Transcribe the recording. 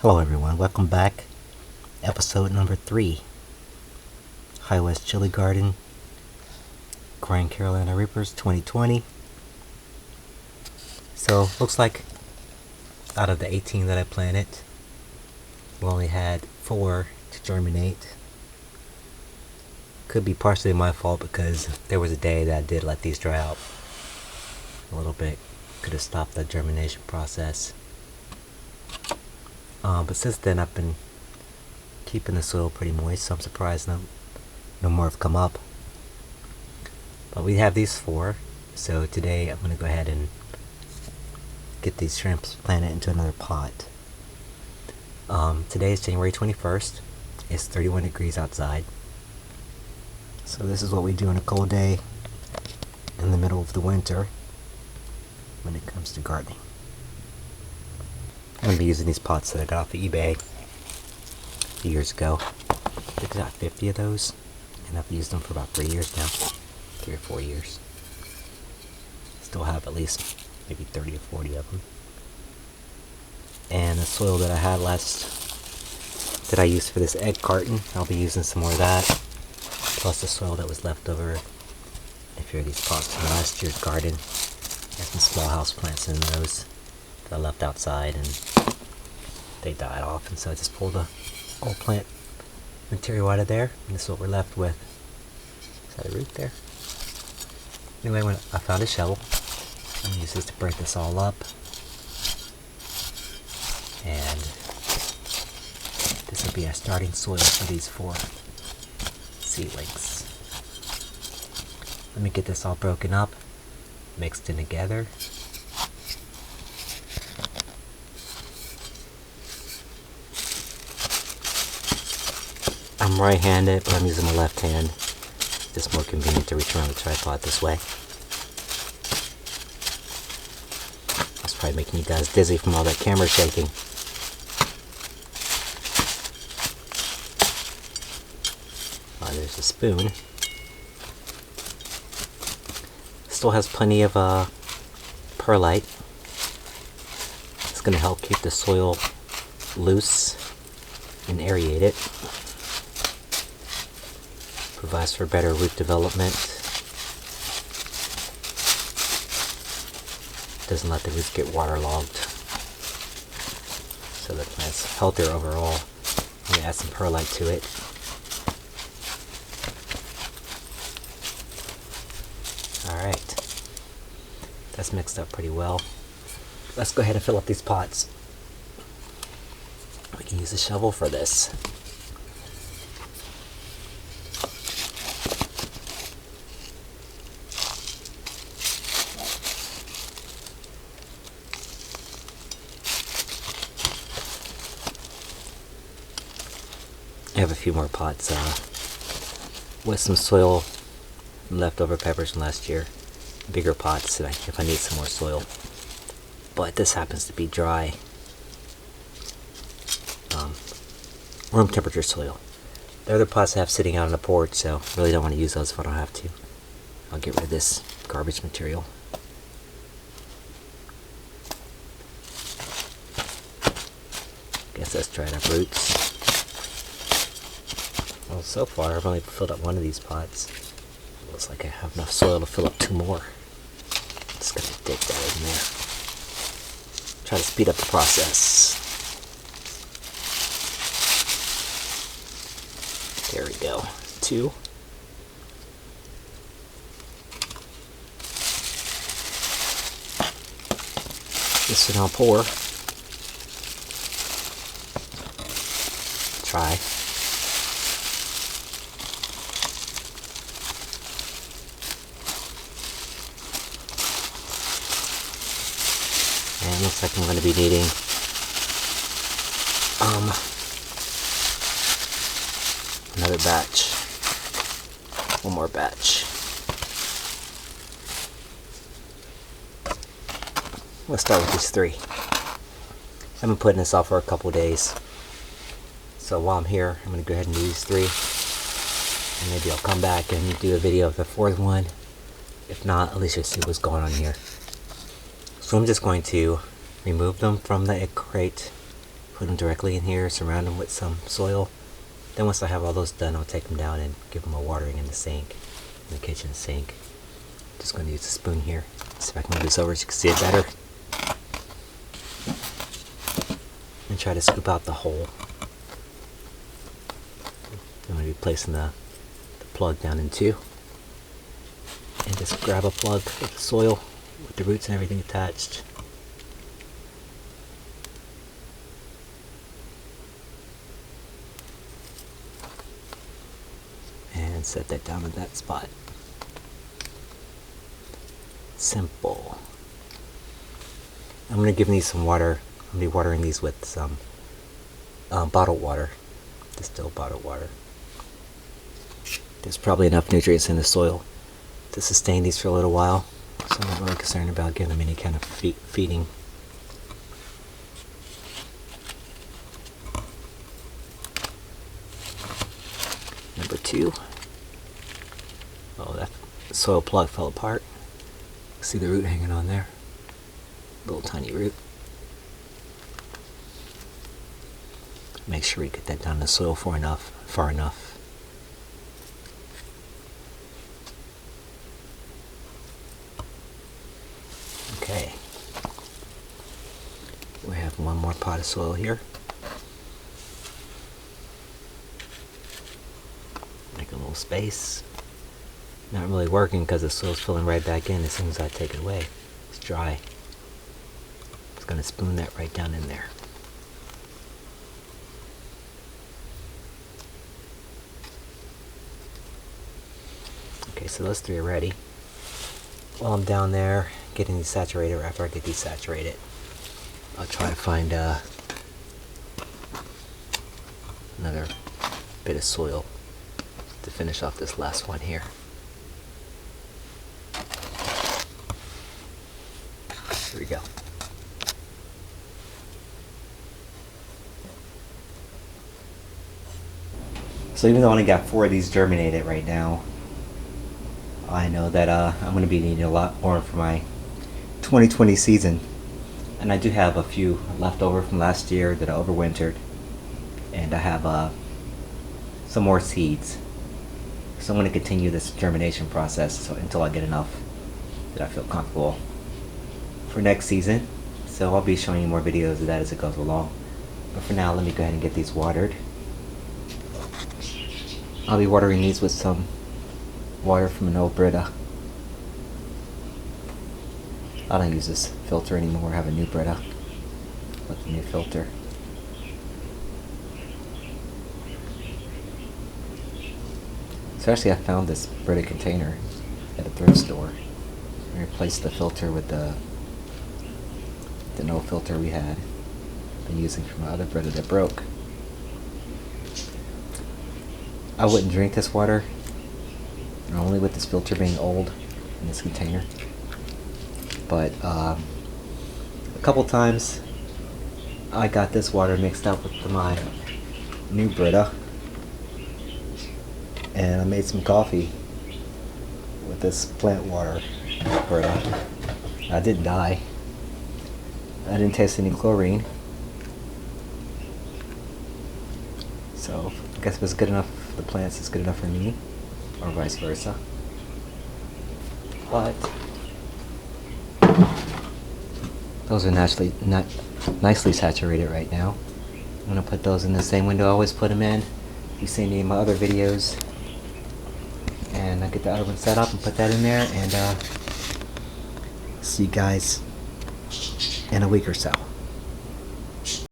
Hello everyone, welcome back. Episode number 3. High West Chili Garden, Grand Carolina Reapers 2020. So, looks like out of the 18 that I planted, we only had 4 to germinate. Could be partially my fault because there was a day that I did let these dry out a little bit. Could have stopped the germination process. But since then I've been keeping the soil pretty moist, so I'm surprised no more have come up. But we have these 4, so today I'm going to go ahead and get these shrimps planted into another pot. Today is January 21st. It's 31 degrees outside. So this is what we do on a cold day in the middle of the winter when it comes to gardening. I'm going to be using these pots that I got off of eBay a few years ago. I think I got 50 of those, and I've used them for about 3 years now. 3 or 4 years. Still have at least maybe 30 or 40 of them. And the soil that I had that I used for this egg carton, I'll be using some more of that. Plus the soil that was left over. If you're these pots from last year's garden, there's some small house plants in those that I left outside and they died off, and so I just pulled the old plant material out of there, and this is what we're left with. Is that a root there? Anyway, when I found a shovel, I'm going to use this to break this all up, and this will be our starting soil for these 4 seedlings. Let me get this all broken up, mixed in together. I'm right-handed, but I'm using my left hand. It's just more convenient to reach around the tripod this way. That's probably making you guys dizzy from all that camera shaking. Oh, there's a spoon. Still has plenty of perlite. It's going to help keep the soil loose and aerate it. Provides for better root development. Doesn't let the roots get waterlogged. So the plant's healthier overall. I'm going to add some perlite to it. Alright. That's mixed up pretty well. Let's go ahead and fill up these pots. We can use a shovel for this. I have a few more pots with some soil, leftover peppers from last year, bigger pots if I need some more soil. But this happens to be dry, room temperature soil. The other pots I have sitting out on the porch, so really don't want to use those if I don't have to. I'll get rid of this garbage material. Guess that's dried up roots. Well, so far I've only filled up one of these pots. Looks like I have enough soil to fill up 2 more. Just gonna dig that in there. Try to speed up the process. There we go. 2. This should now pour. Try. And looks like I'm going to be needing another batch. One more batch. Let's start with these 3. I've been putting this off for a couple days. So while I'm here, I'm going to go ahead and do these 3. And maybe I'll come back and do a video of the 4th one. If not, at least you'll see what's going on here. So I'm just going to remove them from the egg crate put them directly in here, surround them with some soil. Then once I have all those done, I'll take them down and give them a watering in the sink, in the kitchen sink. Just going to use a spoon here. See if I can move this over so you can see it better. And try to scoop out the hole. I'm going to be placing the plug down in two. And just grab a plug with the soil, with the roots and everything attached. And set that down in that spot. Simple. I'm going to give these some water. I'm going to be watering these with some bottled water. Distilled bottled water. There's probably enough nutrients in the soil to sustain these for a little while, so I'm not really concerned about giving them any kind of feeding. Number 2. Oh, that soil plug fell apart. See the root hanging on there? Little tiny root. Make sure we get that down in the soil far enough. Okay. We have one more pot of soil here. Make a little space. Not really working because the soil's filling right back in as soon as I take it away. It's dry. Just going to spoon that right down in there. Okay, so those 3 are ready. While I'm down there getting these saturated, or after I get these saturated, I'll try to find another bit of soil to finish off this last one here. Here we go. So even though I only got 4 of these germinated right now, I know that I'm going to be needing a lot more for my 2020 season. And I do have a few left over from last year that I overwintered. And I have some more seeds. So I'm going to continue this germination process until I get enough that I feel comfortable for next season. So I'll be showing you more videos of that as it goes along. But for now, let me go ahead and get these watered. I'll be watering these with some water from an old Brita. I don't use this filter anymore. I have a new Brita with the new filter. So actually I found this Brita container at a thrift store. I replaced the filter with the no filter we had been using from my other Brita that broke. I wouldn't drink this water, only with this filter being old in this container. But a couple times I got this water mixed up with my new Brita, and I made some coffee with this plant water Brita. I didn't die. I didn't taste any chlorine. So I guess if it's good enough for the plants, it's good enough for me, or vice versa. But those are nicely saturated right now. I'm gonna put those in the same window I always put them in. If you've seen any of my other videos. And I get the other one set up and put that in there, and see you guys in a week or so.